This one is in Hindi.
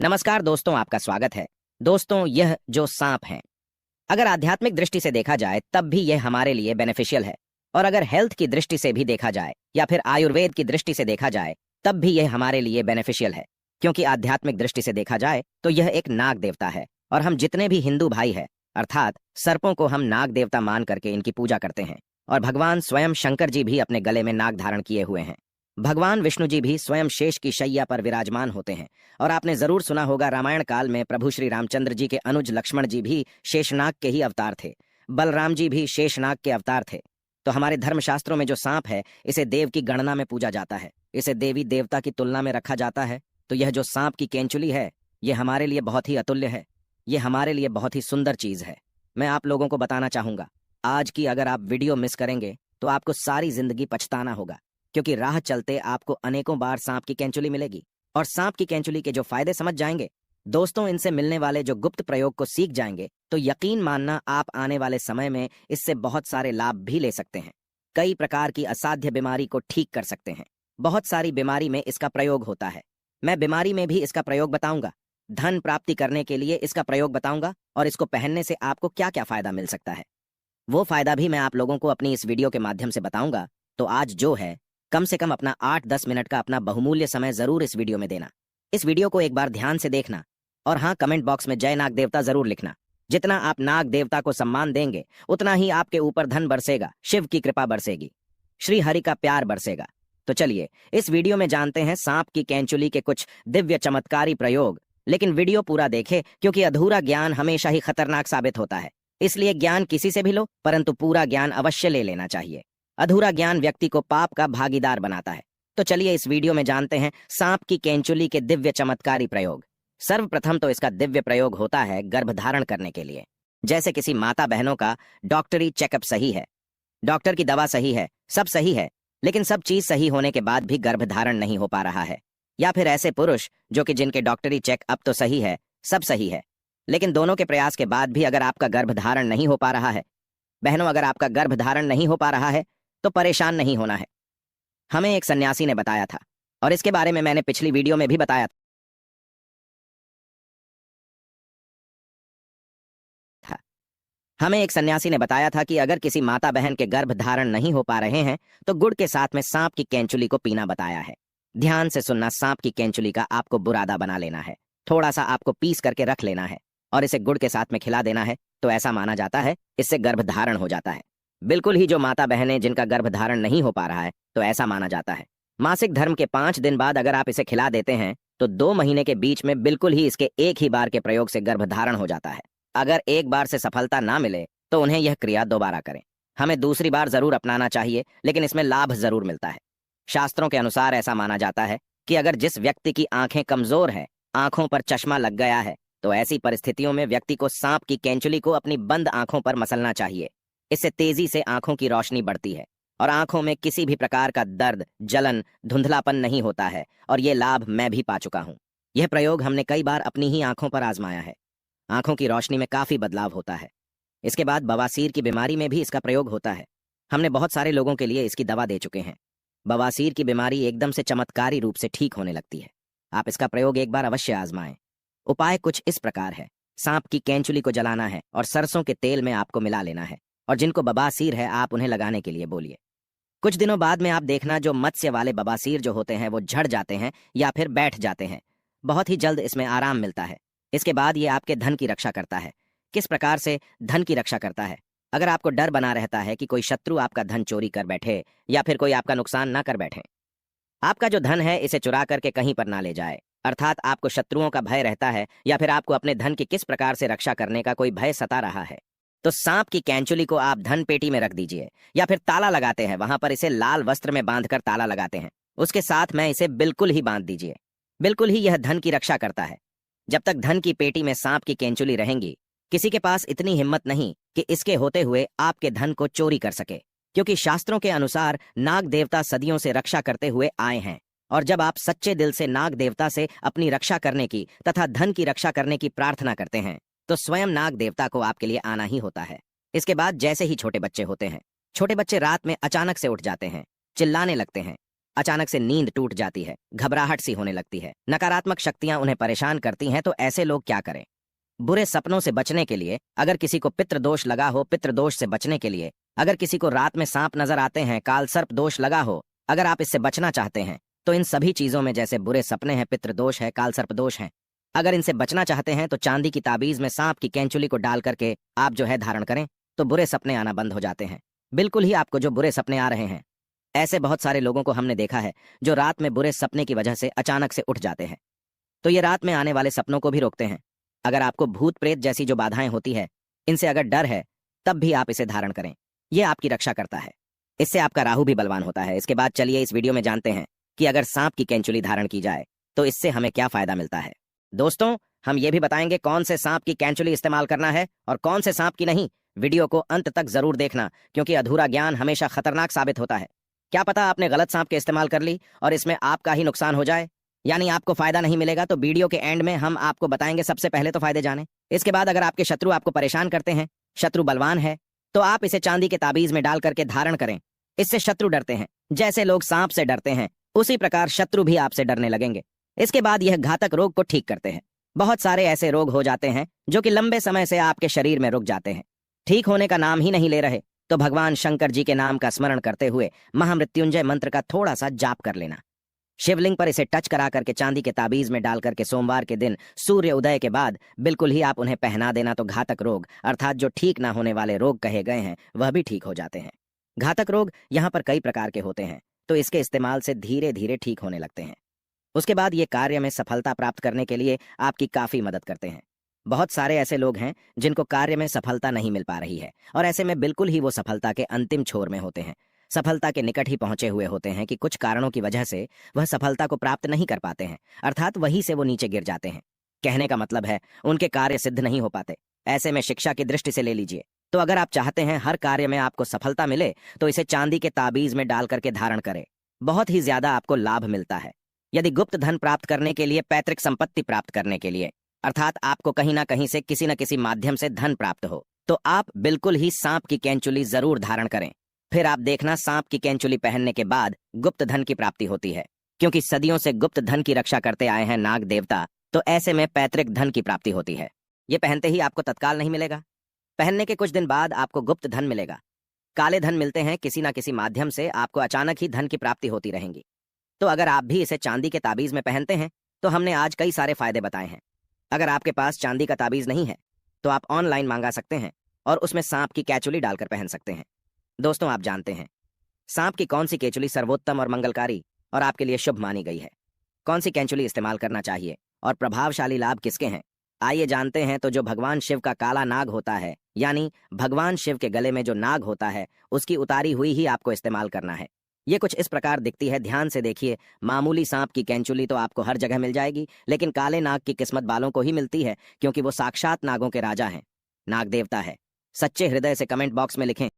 नमस्कार दोस्तों, आपका स्वागत है। दोस्तों, यह जो सांप हैं, अगर आध्यात्मिक दृष्टि से देखा जाए तब भी यह हमारे लिए बेनिफिशियल है, और अगर हेल्थ की दृष्टि से भी देखा जाए या फिर आयुर्वेद की दृष्टि से देखा जाए तब भी यह हमारे लिए बेनिफिशियल है। क्योंकि आध्यात्मिक दृष्टि से देखा जाए तो यह एक नाग देवता है, और हम जितने भी हिंदू भाई हैं अर्थात सर्पों को हम नाग देवता मान करके इनकी पूजा करते हैं। और भगवान स्वयं शंकर जी भी अपने गले में नाग धारण किए हुए हैं। भगवान विष्णु जी भी स्वयं शेष की शैया पर विराजमान होते हैं। और आपने जरूर सुना होगा, रामायण काल में प्रभु श्री रामचंद्र जी के अनुज लक्ष्मण जी भी शेषनाग के ही अवतार थे। बलराम जी भी शेषनाग के अवतार थे। तो हमारे धर्मशास्त्रों में जो सांप है, इसे देव की गणना में पूजा जाता है, इसे देवी देवता की तुलना में रखा जाता है। तो यह जो सांप की केंचुली है, ये हमारे लिए बहुत ही अतुल्य है। ये हमारे लिए बहुत ही सुंदर चीज है। मैं आप लोगों को बताना चाहूंगा, आज की अगर आप वीडियो मिस करेंगे तो आपको सारी जिंदगी पछताना होगा। क्योंकि राह चलते आपको अनेकों बार सांप की केंचुली मिलेगी, और सांप की केंचुली के जो फायदे समझ जाएंगे दोस्तों, इनसे मिलने वाले जो गुप्त प्रयोग को सीख जाएंगे, तो यकीन मानना आप आने वाले समय में इससे बहुत सारे लाभ भी ले सकते हैं। कई प्रकार की असाध्य बीमारी को ठीक कर सकते हैं। बहुत सारी बीमारी में इसका प्रयोग होता है। मैं बीमारी में भी इसका प्रयोग बताऊंगा, धन प्राप्ति करने के लिए इसका प्रयोग बताऊंगा, और इसको पहनने से आपको क्या क्या फायदा मिल सकता है वो फायदा भी मैं आप लोगों को अपनी इस वीडियो के माध्यम से बताऊंगा। तो आज जो है, कम से कम अपना 8-10 मिनट का अपना बहुमूल्य समय जरूर इस वीडियो में देना। इस वीडियो को एक बार ध्यान से देखना, और हाँ, कमेंट बॉक्स में जय नाग देवता जरूर लिखना। जितना आप नाग देवता को सम्मान देंगे उतना ही आपके ऊपर धन बरसेगा, शिव की कृपा बरसेगी, श्री हरि का प्यार बरसेगा। तो चलिए इस वीडियो में जानते हैं सांप की केंचुली के कुछ दिव्य चमत्कारी प्रयोग। लेकिन वीडियो पूरा देखें, क्योंकि अधूरा ज्ञान हमेशा ही खतरनाक साबित होता है। इसलिए ज्ञान किसी से भी लो, परंतु पूरा ज्ञान अवश्य ले लेना चाहिए। अधूरा ज्ञान व्यक्ति को पाप का भागीदार बनाता है। तो चलिए इस वीडियो में जानते हैं सांप की केंचुली के दिव्य चमत्कारी प्रयोग। सर्वप्रथम तो इसका दिव्य प्रयोग होता है गर्भधारण करने के लिए। जैसे किसी माता बहनों का डॉक्टरी चेकअप सही है, डॉक्टर की दवा सही है, सब सही है, लेकिन सब चीज सही होने के बाद भी गर्भधारण नहीं हो पा रहा है। या फिर ऐसे पुरुष जो कि जिनके डॉक्टरी चेकअप तो सही है, सब सही है, लेकिन दोनों के प्रयास के बाद भी अगर आपका गर्भधारण नहीं हो पा रहा है। बहनों, अगर आपका गर्भधारण नहीं हो पा रहा है तो परेशान नहीं होना है। हमें एक सन्यासी ने बताया था, और इसके बारे में मैंने पिछली वीडियो में भी बताया था। हमें एक सन्यासी ने बताया था कि अगर किसी माता बहन के गर्भधारण नहीं हो पा रहे हैं तो गुड़ के साथ में सांप की केंचुली को पीना बताया है। ध्यान से सुनना, सांप की केंचुली का आपको बुरादा बना लेना है, थोड़ा सा आपको पीस करके रख लेना है, और इसे गुड़ के साथ में खिला देना है। तो ऐसा माना जाता है इससे गर्भधारण हो जाता है। बिल्कुल ही जो माता बहनें जिनका गर्भधारण नहीं हो पा रहा है, तो ऐसा माना जाता है मासिक धर्म के 5 दिन बाद अगर आप इसे खिला देते हैं तो 2 महीने के बीच में बिल्कुल ही इसके एक ही बार के प्रयोग से गर्भधारण हो जाता है। अगर एक बार से सफलता ना मिले तो उन्हें यह क्रिया दोबारा करें। हमें दूसरी बार जरूर अपनाना चाहिए, लेकिन इसमें लाभ जरूर मिलता है। शास्त्रों के अनुसार ऐसा माना जाता है कि अगर जिस व्यक्ति की आंखें कमजोर है, आंखों पर चश्मा लग गया है, तो ऐसी परिस्थितियों में व्यक्ति को सांप की केंचुली को अपनी बंद आंखों पर मसलना चाहिए। इससे तेजी से आंखों की रोशनी बढ़ती है, और आंखों में किसी भी प्रकार का दर्द, जलन, धुंधलापन नहीं होता है। और ये लाभ मैं भी पा चुका हूँ। यह प्रयोग हमने कई बार अपनी ही आंखों पर आजमाया है। आंखों की रोशनी में काफी बदलाव होता है। इसके बाद बवासीर की बीमारी में भी इसका प्रयोग होता है। हमने बहुत सारे लोगों के लिए इसकी दवा दे चुके हैं। बवासीर की बीमारी एकदम से चमत्कारी रूप से ठीक होने लगती है। आप इसका प्रयोग एक बार अवश्य आजमाएं। उपाय कुछ इस प्रकार है। सांप की केंचुली को जलाना है और सरसों के तेल में आपको मिला लेना है, और जिनको बवासीर है आप उन्हें लगाने के लिए बोलिए। कुछ दिनों बाद में आप देखना, जो मत्स्य वाले बवासीर जो होते हैं वो झड़ जाते हैं या फिर बैठ जाते हैं। बहुत ही जल्द इसमें आराम मिलता है। इसके बाद ये आपके धन की रक्षा करता है। किस प्रकार से धन की रक्षा करता है? अगर आपको डर बना रहता है कि कोई शत्रु आपका धन चोरी कर बैठे या फिर कोई आपका नुकसान ना कर बैठे, आपका जो धन है इसे चुरा करके कहीं पर ना ले जाए, अर्थात आपको शत्रुओं का भय रहता है, या फिर आपको अपने धन की किस प्रकार से रक्षा करने का कोई भय सता रहा है, तो सांप की केंचुली को आप धन पेटी में रख दीजिए, या फिर ताला लगाते हैं वहां पर इसे लाल वस्त्र में बांधकर ताला लगाते हैं, उसके साथ में इसे बिल्कुल ही बांध दीजिए। बिल्कुल ही यह धन की रक्षा करता है। जब तक धन की पेटी में सांप की केंचुली रहेंगी, किसी के पास इतनी हिम्मत नहीं कि इसके होते हुए आपके धन को चोरी कर सके। क्योंकि शास्त्रों के अनुसार नाग देवता सदियों से रक्षा करते हुए आए हैं, और जब आप सच्चे दिल से नाग देवता से अपनी रक्षा करने की तथा धन की रक्षा करने की प्रार्थना करते हैं, तो स्वयं नाग देवता को आपके लिए आना ही होता है। इसके बाद जैसे ही छोटे बच्चे होते हैं, छोटे बच्चे रात में अचानक से उठ जाते हैं, चिल्लाने लगते हैं, अचानक से नींद टूट जाती है, घबराहट सी होने लगती है, नकारात्मक शक्तियां उन्हें परेशान करती हैं। तो ऐसे लोग क्या करें? बुरे सपनों से बचने के लिए अगर किसी को पितृदोष लगा हो, पितृदोष से बचने के लिए अगर किसी को रात में सांप नजर आते हैं, काल सर्प दोष लगा हो, अगर आप इससे बचना चाहते हैं तो इन सभी चीजों में जैसे बुरे सपने हैं, पितृदोष है, काल सर्प दोष है, अगर इनसे बचना चाहते हैं तो चांदी की ताबीज में सांप की कैंचुली को डाल करके आप जो है धारण करें तो बुरे सपने आना बंद हो जाते हैं। बिल्कुल ही आपको जो बुरे सपने आ रहे हैं, ऐसे बहुत सारे लोगों को हमने देखा है जो रात में बुरे सपने की वजह से अचानक से उठ जाते हैं। तो ये रात में आने वाले सपनों को भी रोकते हैं। अगर आपको भूत प्रेत जैसी जो बाधाएं होती है, इनसे अगर डर है, तब भी आप इसे धारण करें, ये आपकी रक्षा करता है। इससे आपका राहु भी बलवान होता है। इसके बाद चलिए इस वीडियो में जानते हैं कि अगर सांप की कैंचुली धारण की जाए तो इससे हमें क्या फायदा मिलता है। दोस्तों, हम ये भी बताएंगे कौन से सांप की कैंचुली इस्तेमाल करना है और कौन से सांप की नहीं। वीडियो को अंत तक जरूर देखना, क्योंकि अधूरा ज्ञान हमेशा खतरनाक साबित होता है। क्या पता आपने गलत सांप के इस्तेमाल कर ली और इसमें आपका ही नुकसान हो जाए, यानी आपको फायदा नहीं मिलेगा। तो वीडियो के एंड में हम आपको बताएंगे सबसे पहले तो फायदे जाने। इसके बाद अगर आपके शत्रु आपको परेशान करते हैं, शत्रु बलवान है, तो आप इसे चांदी के ताबीज में डाल करके धारण करें। इससे शत्रु डरते हैं। जैसे लोग सांप से डरते हैं, उसी प्रकार शत्रु भी आपसे डरने लगेंगे। इसके बाद यह घातक रोग को ठीक करते हैं। बहुत सारे ऐसे रोग हो जाते हैं जो कि लंबे समय से आपके शरीर में रुक जाते हैं, ठीक होने का नाम ही नहीं ले रहे। तो भगवान शंकर जी के नाम का स्मरण करते हुए महामृत्युंजय मंत्र का थोड़ा सा जाप कर लेना। शिवलिंग पर इसे टच करा करके चांदी के ताबीज में डाल करके सोमवार के दिन सूर्य उदय के बाद बिल्कुल ही आप उन्हें पहना देना। तो घातक रोग अर्थात जो ठीक ना होने वाले रोग कहे गए हैं, वह भी ठीक हो जाते हैं। घातक रोग यहाँ पर कई प्रकार के होते हैं, तो इसके इस्तेमाल से धीरे धीरे ठीक होने लगते हैं। उसके बाद ये कार्य में सफलता प्राप्त करने के लिए आपकी काफी मदद करते हैं। बहुत सारे ऐसे लोग हैं जिनको कार्य में सफलता नहीं मिल पा रही है, और ऐसे में बिल्कुल ही वो सफलता के अंतिम छोर में होते हैं, सफलता के निकट ही पहुंचे हुए होते हैं कि कुछ कारणों की वजह से वह सफलता को प्राप्त नहीं कर पाते हैं, अर्थात वहीं से वो नीचे गिर जाते हैं। कहने का मतलब है उनके कार्य सिद्ध नहीं हो पाते। ऐसे में शिक्षा की दृष्टि से ले लीजिए, तो अगर आप चाहते हैं हर कार्य में आपको सफलता मिले तो इसे चांदी के ताबीज में डाल करके धारण करें। बहुत ही ज्यादा आपको लाभ मिलता है। यदि गुप्त धन प्राप्त करने के लिए, पैतृक संपत्ति प्राप्त करने के लिए, अर्थात आपको कहीं ना कहीं से किसी न किसी माध्यम से धन प्राप्त हो, तो आप बिल्कुल ही सांप की कैंचुली जरूर धारण करें। फिर आप देखना सांप की कैंचुली पहनने के बाद गुप्त धन की प्राप्ति होती है, क्योंकि सदियों से गुप्त धन की रक्षा करते आए हैं नाग देवता। तो ऐसे में पैतृक धन की प्राप्ति होती है। ये पहनते ही आपको तत्काल नहीं मिलेगा, पहनने के कुछ दिन बाद आपको गुप्त धन मिलेगा। काले धन मिलते हैं, किसी ना किसी माध्यम से आपको अचानक ही धन की प्राप्ति होती रहेंगी। तो अगर आप भी इसे चांदी के ताबीज में पहनते हैं तो हमने आज कई सारे फायदे बताए हैं। अगर आपके पास चांदी का ताबीज नहीं है तो आप ऑनलाइन मंगा सकते हैं और उसमें सांप की कैचुली डालकर पहन सकते हैं। दोस्तों, आप जानते हैं सांप की कौन सी कैचुली सर्वोत्तम और मंगलकारी और आपके लिए शुभ मानी गई है? कौन सी कैचुली इस्तेमाल करना चाहिए और प्रभावशाली लाभ किसके हैं? आइए जानते हैं। तो जो भगवान शिव का काला नाग होता है, यानी भगवान शिव के गले में जो नाग होता है, उसकी उतारी हुई ही आपको इस्तेमाल करना है। ये कुछ इस प्रकार दिखती है, ध्यान से देखिए। मामूली सांप की कैंचुली तो आपको हर जगह मिल जाएगी, लेकिन काले नाग की किस्मत वालों को ही मिलती है, क्योंकि वो साक्षात नागों के राजा हैं, नाग देवता है। सच्चे हृदय से कमेंट बॉक्स में लिखें,